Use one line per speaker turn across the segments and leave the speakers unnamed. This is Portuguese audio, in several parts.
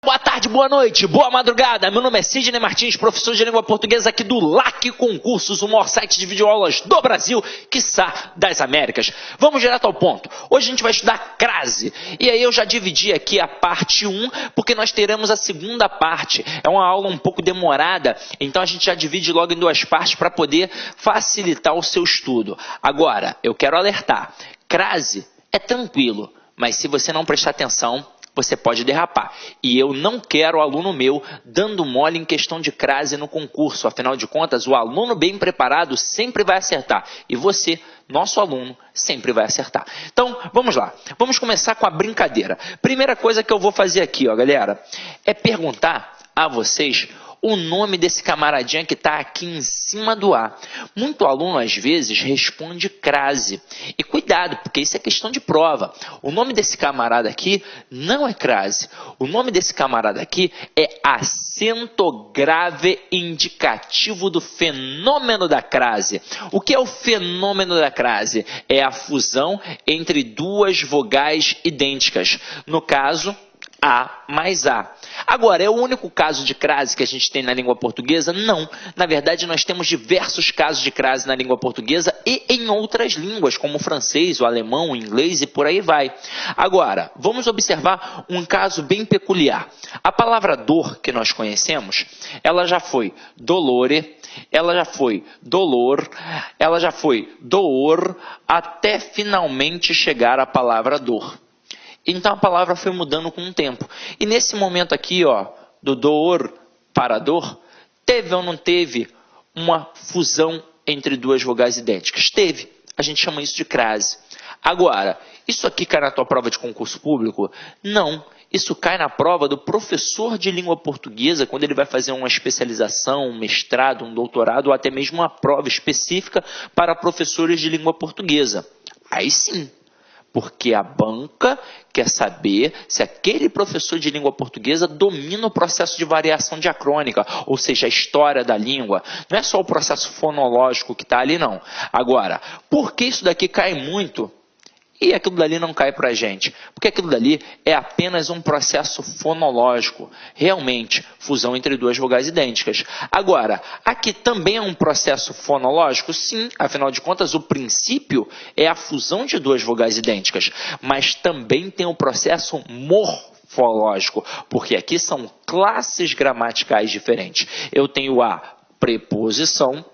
boa tarde, boa noite, boa madrugada. Meu nome é Sidney Martins, professor de língua portuguesa aqui do LAC Concursos, o maior site de videoaulas do Brasil, quiçá das Américas. Vamos direto ao ponto. Hoje a gente vai estudar crase. E aí eu já dividi aqui a parte 1, porque nós teremos a segunda parte. É uma aula um pouco demorada, então a gente já divide logo em duas partes para poder facilitar o seu estudo. Agora, eu quero alertar, crase é tranquilo, mas se você não prestar atenção, você pode derrapar. E eu não quero aluno meu dando mole em questão de crase no concurso. Afinal de contas, o aluno bem preparado sempre vai acertar. E você, nosso aluno, sempre vai acertar. Então, vamos lá. Vamos começar com a brincadeira. Primeira coisa que eu vou fazer aqui, ó, galera, é perguntar a vocês o nome desse camaradinha que está aqui em cima do A. Muito aluno, às vezes, responde crase. E cuidado, porque isso é questão de prova. O nome desse camarada aqui não é crase. O nome desse camarada aqui é acento grave indicativo do fenômeno da crase. O que é o fenômeno da crase? É a fusão entre duas vogais idênticas. No caso, A mais A. Agora, é o único caso de crase que a gente tem na língua portuguesa? Não. Na verdade, nós temos diversos casos de crase na língua portuguesa e em outras línguas, como o francês, o alemão, o inglês e por aí vai. Agora, vamos observar um caso bem peculiar. A palavra dor que nós conhecemos, ela já foi dolore, ela já foi dolor, ela já foi door, até finalmente chegar à palavra dor. Então a palavra foi mudando com o tempo. E nesse momento aqui, ó, do dor para dor, teve ou não teve uma fusão entre duas vogais idênticas? Teve. A gente chama isso de crase. Agora, isso aqui cai na tua prova de concurso público? Não. Isso cai na prova do professor de língua portuguesa, quando ele vai fazer uma especialização, um mestrado, um doutorado, ou até mesmo uma prova específica para professores de língua portuguesa. Aí sim. Porque a banca quer saber se aquele professor de língua portuguesa domina o processo de variação diacrônica, ou seja, a história da língua. Não é só o processo fonológico que está ali, não. Agora, por que isso daqui cai muito e aquilo dali não cai para a gente? Porque aquilo dali é apenas um processo fonológico, realmente, fusão entre duas vogais idênticas. Agora, aqui também é um processo fonológico? Sim, afinal de contas, o princípio é a fusão de duas vogais idênticas, mas também tem um processo morfológico, porque aqui são classes gramaticais diferentes. Eu tenho a preposição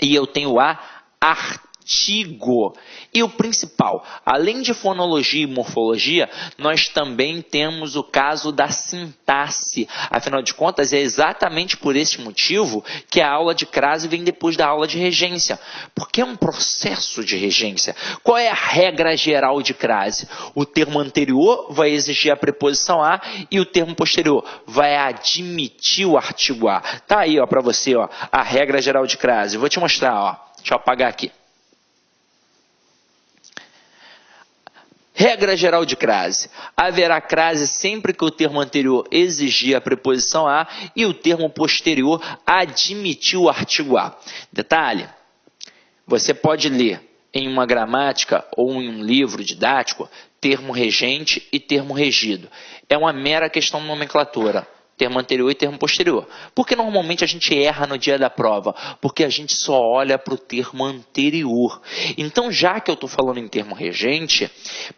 e eu tenho a artigo. E o principal, além de fonologia e morfologia, nós também temos o caso da sintaxe. Afinal de contas, é exatamente por esse motivo que a aula de crase vem depois da aula de regência, porque é um processo de regência. Qual é a regra geral de crase? O termo anterior vai exigir a preposição a e o termo posterior vai admitir o artigo a. Tá aí, ó, para você, ó, a regra geral de crase. Vou te mostrar, ó. Deixa eu apagar aqui. Regra geral de crase. Haverá crase sempre que o termo anterior exigir a preposição a e o termo posterior admitir o artigo a. Detalhe, você pode ler em uma gramática ou em um livro didático termo regente e termo regido. É uma mera questão de nomenclatura. Termo anterior e termo posterior. Porque normalmente a gente erra no dia da prova? Porque a gente só olha para o termo anterior. Então, já que eu estou falando em termo regente,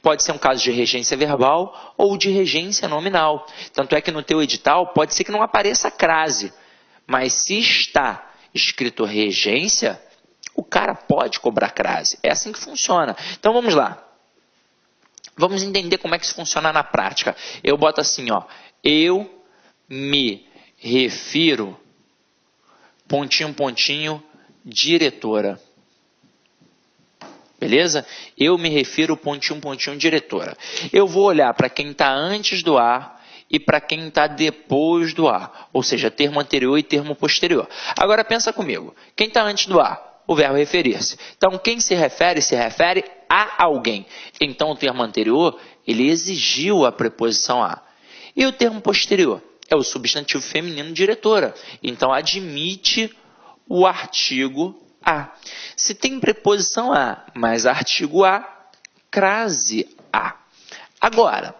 pode ser um caso de regência verbal ou de regência nominal. Tanto é que no teu edital pode ser que não apareça crase. Mas se está escrito regência, o cara pode cobrar crase. É assim que funciona. Então, vamos lá. Vamos entender como é que isso funciona na prática. Eu boto assim, ó. Eu me refiro, pontinho, pontinho, diretora. Beleza? Eu me refiro, pontinho, pontinho, diretora. Eu vou olhar para quem está antes do A e para quem está depois do A. Ou seja, termo anterior e termo posterior. Agora pensa comigo. Quem está antes do A? O verbo referir-se. Então, quem se refere a alguém. Então, o termo anterior, ele exigiu a preposição a. E o termo posterior? É o substantivo feminino diretora. Então, admite o artigo a. Se tem preposição a, mais artigo a, crase a. Agora,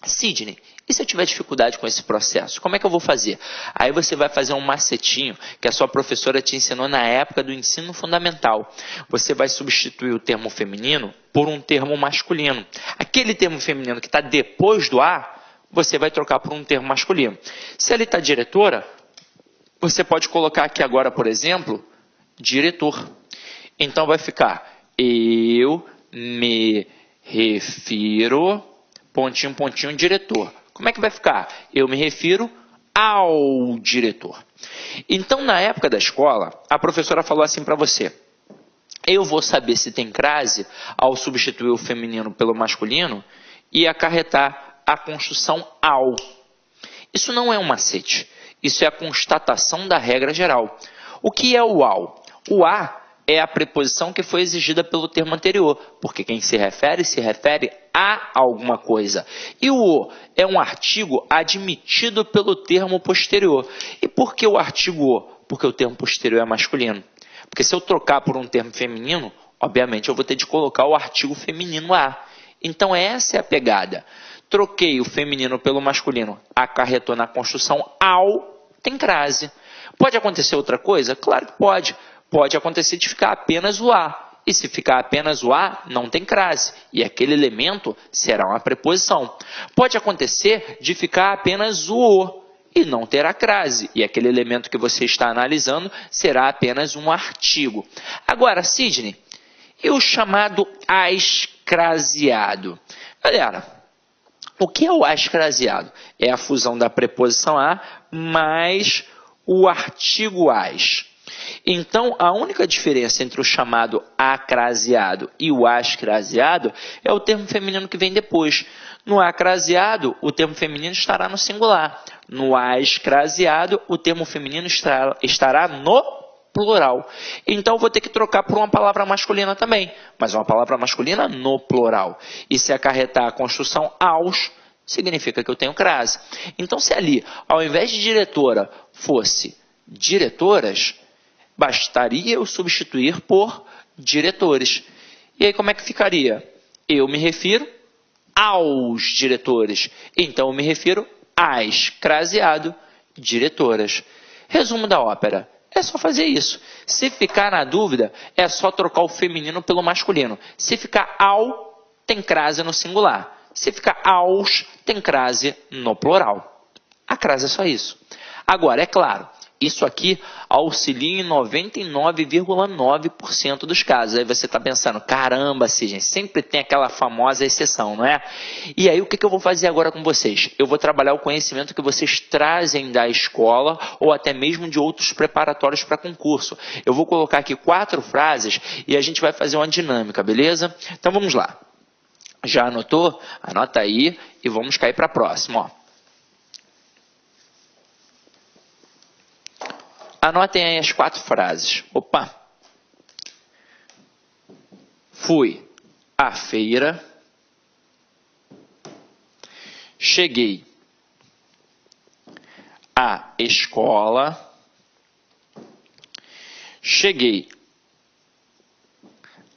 Sidney, E se eu tiver dificuldade com esse processo, como é que eu vou fazer? Aí você vai fazer um macetinho que a sua professora te ensinou na época do ensino fundamental. Você vai substituir o termo feminino por um termo masculino. Aquele termo feminino que está depois do A, você vai trocar por um termo masculino. Se ali está diretora, você pode colocar aqui agora, por exemplo, diretor. Então vai ficar, eu me refiro, pontinho, pontinho, diretor. Como é que vai ficar? Eu me refiro ao diretor. Então, na época da escola, a professora falou assim para você: eu vou saber se tem crase ao substituir o feminino pelo masculino e acarretar a construção ao. Isso não é um macete. Isso é a constatação da regra geral. O que é o ao? O a é a preposição que foi exigida pelo termo anterior, porque quem se refere a alguma coisa. E o "o" é um artigo admitido pelo termo posterior. E por que o artigo "o"? Porque o termo posterior é masculino. Porque se eu trocar por um termo feminino, obviamente eu vou ter de colocar o artigo feminino a. Então essa é a pegada. Troquei o feminino pelo masculino, acarretou na construção ao, tem crase. Pode acontecer outra coisa? Claro que pode. Pode acontecer de ficar apenas o a. E se ficar apenas o a, não tem crase. E aquele elemento será uma preposição. Pode acontecer de ficar apenas o e não terá crase. E aquele elemento que você está analisando será apenas um artigo. Agora, Sidney, e o chamado ascraseado? Galera, o que é o ascraseado? É a fusão da preposição a mais o artigo as. Então, a única diferença entre o chamado acraseado e o ascraseado é o termo feminino que vem depois. No acraseado, o termo feminino estará no singular. No ascraseado, o termo feminino estará no plural. Então, eu vou ter que trocar por uma palavra masculina também, mas uma palavra masculina no plural. E se acarretar a construção aos, significa que eu tenho crase. Então, se ali, ao invés de diretora, fosse diretoras, bastaria eu substituir por diretores. E aí como é que ficaria? Eu me refiro aos diretores. Então eu me refiro às, craseado, diretoras. Resumo da ópera. É só fazer isso. Se ficar na dúvida, é só trocar o feminino pelo masculino. Se ficar ao, tem crase no singular. Se ficar aos, tem crase no plural. A crase é só isso. Agora, é claro, isso aqui auxilia em 99,9% dos casos. Aí você está pensando, caramba, Sidney, sempre tem aquela famosa exceção, não é? E aí o que eu vou fazer agora com vocês? Eu vou trabalhar o conhecimento que vocês trazem da escola ou até mesmo de outros preparatórios para concurso. Eu vou colocar aqui 4 frases e a gente vai fazer uma dinâmica, beleza? Então vamos lá. Já anotou? Anota aí e vamos cair para a próxima, ó. Anotem aí as 4 frases. Opa! Fui à feira. Cheguei à escola. Cheguei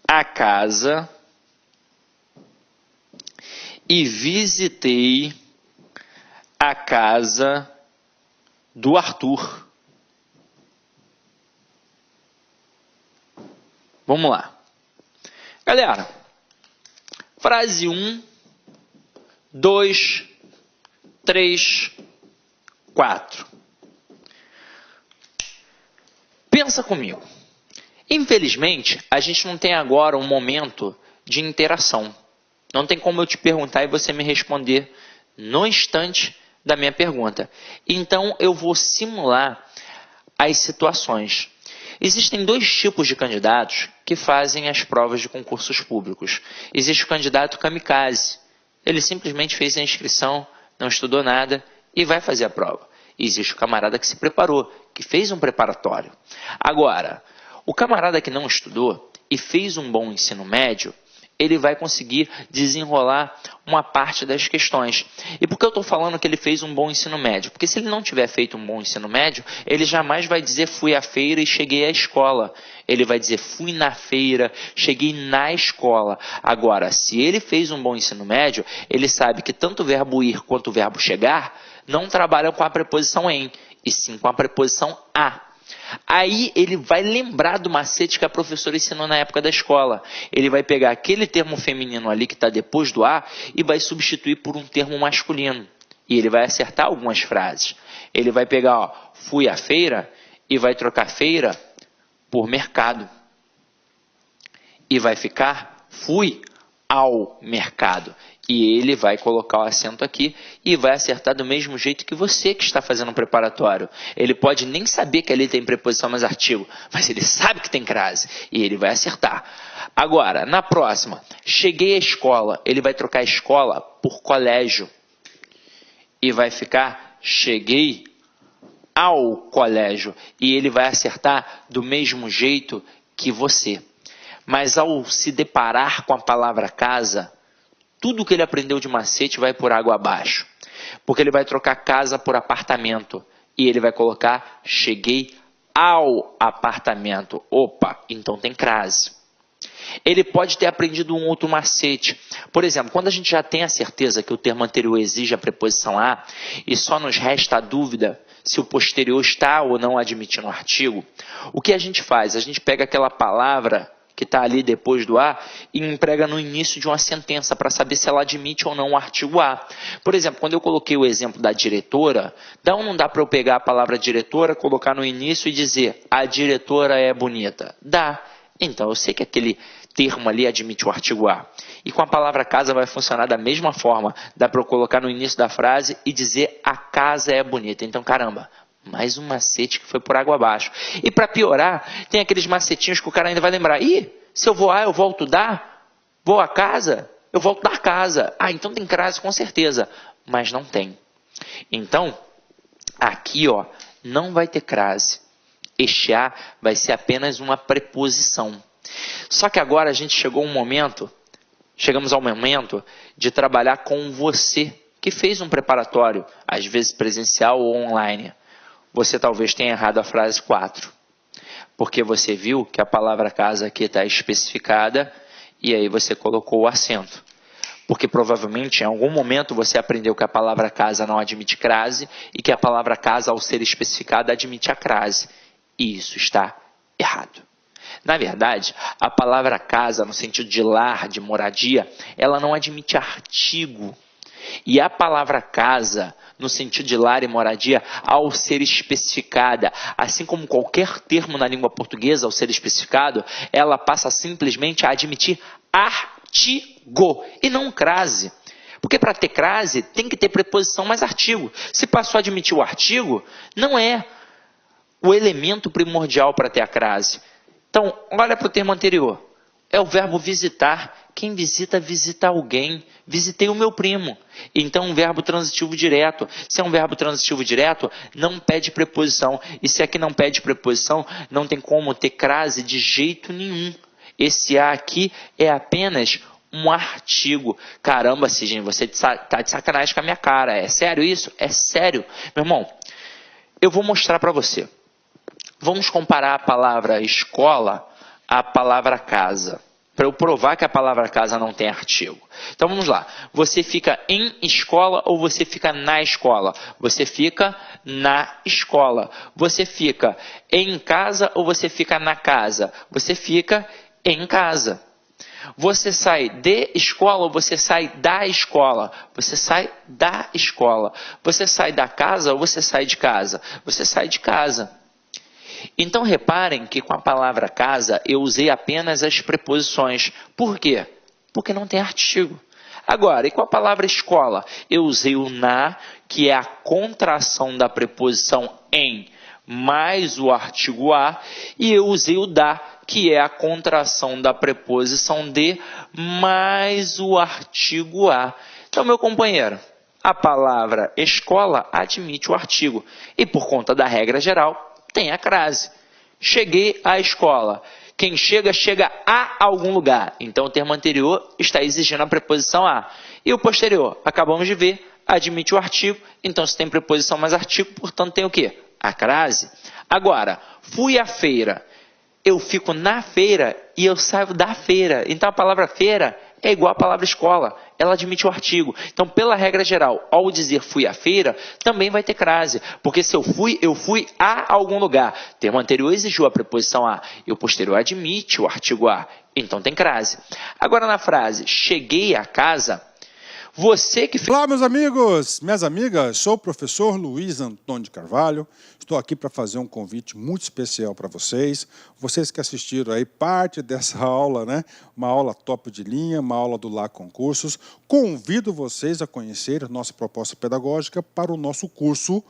à casa. E visitei a casa do Arthur. Vamos lá. Galera, frase 1, 2, 3, 4. Pensa comigo. Infelizmente, a gente não tem agora um momento de interação. Não tem como eu te perguntar e você me responder no instante da minha pergunta. Então, eu vou simular as situações. Existem 2 tipos de candidatos que fazem as provas de concursos públicos. Existe o candidato kamikaze. Ele simplesmente fez a inscrição, não estudou nada e vai fazer a prova. Existe o camarada que se preparou, que fez um preparatório. Agora, o camarada que não estudou e fez um bom ensino médio, ele vai conseguir desenrolar uma parte das questões. E por que eu estou falando que ele fez um bom ensino médio? Porque se ele não tiver feito um bom ensino médio, ele jamais vai dizer fui à feira e cheguei à escola. Ele vai dizer fui na feira, cheguei na escola. Agora, se ele fez um bom ensino médio, ele sabe que tanto o verbo ir quanto o verbo chegar não trabalham com a preposição em, e sim com a preposição a. Aí ele vai lembrar do macete que a professora ensinou na época da escola. Ele vai pegar aquele termo feminino ali que está depois do a e vai substituir por um termo masculino. E ele vai acertar algumas frases. Ele vai pegar, ó, fui à feira e vai trocar feira por mercado. E vai ficar fui ao mercado. E ele vai colocar o acento aqui e vai acertar do mesmo jeito que você que está fazendo um preparatório. Ele pode nem saber que ali tem preposição mais artigo, mas ele sabe que tem crase e ele vai acertar. Agora, na próxima, cheguei à escola. Ele vai trocar escola por colégio e vai ficar cheguei ao colégio. E ele vai acertar do mesmo jeito que você. Mas ao se deparar com a palavra casa, tudo que ele aprendeu de macete vai por água abaixo. Porque ele vai trocar casa por apartamento. E ele vai colocar cheguei ao apartamento. Opa, então tem crase. Ele pode ter aprendido um outro macete. Por exemplo, quando a gente já tem a certeza que o termo anterior exige a preposição a e só nos resta a dúvida se o posterior está ou não admitindo o artigo, o que a gente faz? A gente pega aquela palavra que está ali depois do a e emprega no início de uma sentença para saber se ela admite ou não o artigo a. Por exemplo, quando eu coloquei o exemplo da diretora, dá ou não dá para eu pegar a palavra diretora, colocar no início e dizer a diretora é bonita? Dá. Então eu sei que aquele termo ali admite o artigo a. E com a palavra casa vai funcionar da mesma forma. Dá para eu colocar no início da frase e dizer a casa é bonita. Então, caramba, mais um macete que foi por água abaixo. E para piorar, tem aqueles macetinhos que o cara ainda vai lembrar. Ih, se eu vou a, eu volto da? Vou a casa? Eu volto da casa. Ah, então tem crase com certeza. Mas não tem. Então, aqui ó, não vai ter crase. Este a vai ser apenas uma preposição. Só que agora a gente chegamos ao momento de trabalhar com você, que fez um preparatório, às vezes presencial ou online. Você talvez tenha errado a frase 4, porque você viu que a palavra casa aqui está especificada e aí você colocou o acento. Porque provavelmente em algum momento você aprendeu que a palavra casa não admite crase e que a palavra casa, ao ser especificada, admite a crase. E isso está errado. Na verdade, a palavra casa, no sentido de lar, de moradia, ela não admite artigo. E a palavra casa, no sentido de lar e moradia, ao ser especificada, assim como qualquer termo na língua portuguesa, ao ser especificado, ela passa simplesmente a admitir artigo e não crase. Porque para ter crase, tem que ter preposição mais artigo. Se passou a admitir o artigo, não é o elemento primordial para ter a crase. Então, olha para o termo anterior. É o verbo visitar. Quem visita, visita alguém. Visitei o meu primo. Então, um verbo transitivo direto. Se é um verbo transitivo direto, não pede preposição. E se aqui não pede preposição, não tem como ter crase de jeito nenhum. Esse a aqui é apenas um artigo. Caramba, Sidney, você está de sacanagem com a minha cara. É sério isso? É sério. Meu irmão, eu vou mostrar para você. Vamos comparar a palavra escola à palavra casa, para eu provar que a palavra casa não tem artigo. Então vamos lá. Você fica em escola ou você fica na escola? Você fica na escola. Você fica em casa ou você fica na casa? Você fica em casa. Você sai de escola ou você sai da escola? Você sai da escola. Você sai da casa ou você sai de casa? Você sai de casa. Então reparem que com a palavra casa eu usei apenas as preposições. Por quê? Porque não tem artigo. Agora, e com a palavra escola? Eu usei o na, que é a contração da preposição em, mais o artigo a, e eu usei o da, que é a contração da preposição de, mais o artigo a. Então, meu companheiro, a palavra escola admite o artigo. E por conta da regra geral, tem a crase. Cheguei à escola. Quem chega, chega a algum lugar. Então, o termo anterior está exigindo a preposição a. E o posterior, acabamos de ver, admite o artigo. Então, se tem preposição mais artigo, portanto, tem o quê? A crase. Agora, fui à feira. Eu fico na feira e eu saio da feira. Então, a palavra feira é igual à palavra escola. Ela admite o artigo. Então, pela regra geral, ao dizer fui à feira, também vai ter crase. Porque se eu fui a algum lugar. O termo anterior exigiu a preposição a. E o posterior admite o artigo a. Então, tem crase. Agora, na frase, cheguei a casa, você que...
Olá, meus amigos, minhas amigas, sou o professor Luiz Antônio de Carvalho, estou aqui para fazer um convite muito especial para vocês que assistiram aí parte dessa aula, né? Uma aula top de linha, uma aula do LAC Concursos. Convido vocês a conhecer a nossa proposta pedagógica para o nosso curso,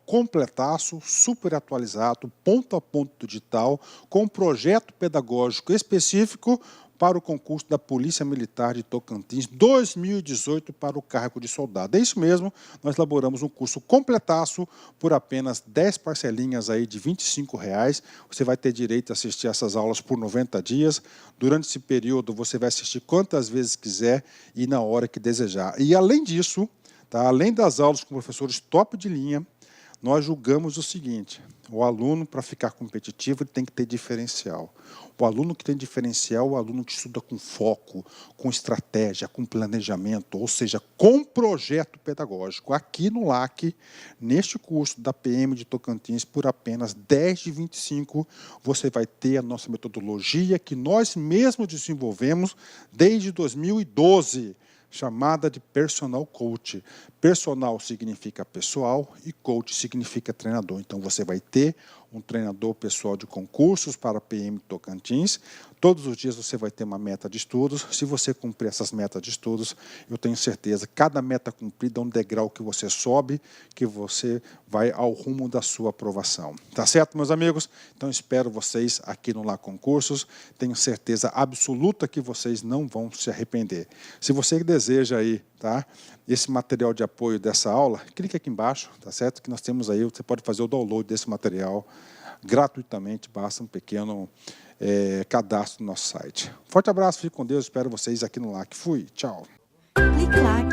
completaço, super atualizado, ponto a ponto digital, com um projeto pedagógico específico para o concurso da Polícia Militar de Tocantins 2018 para o cargo de soldado. É isso mesmo, nós elaboramos um curso completaço por apenas 10 parcelinhas aí de R$ 25,00. Você vai ter direito a assistir essas aulas por 90 dias. Durante esse período você vai assistir quantas vezes quiser e na hora que desejar. E além disso, tá, além das aulas com professores top de linha, nós julgamos o seguinte: o aluno, para ficar competitivo, ele tem que ter diferencial. O aluno que tem diferencial é o aluno que estuda com foco, com estratégia, com planejamento, ou seja, com projeto pedagógico. Aqui no LAC, neste curso da PM de Tocantins, por apenas 10 de 25, você vai ter a nossa metodologia que nós mesmos desenvolvemos desde 2012, chamada de Personal Coach. Personal significa pessoal e coach significa treinador. Então, você vai ter um treinador pessoal de concursos para a PM Tocantins. Todos os dias você vai ter uma meta de estudos. Se você cumprir essas metas de estudos, eu tenho certeza, cada meta cumprida é um degrau que você sobe, que você vai ao rumo da sua aprovação. Tá certo, meus amigos? Então, espero vocês aqui no LAC Concursos. Tenho certeza absoluta que vocês não vão se arrepender. Se você deseja aí, tá, esse material de apoio dessa aula, clique aqui embaixo, tá certo? Que nós temos aí, você pode fazer o download desse material gratuitamente, basta um pequeno cadastro no nosso site. Forte abraço, fique com Deus, espero vocês aqui no LAC. Fui, tchau.
Clique LAC.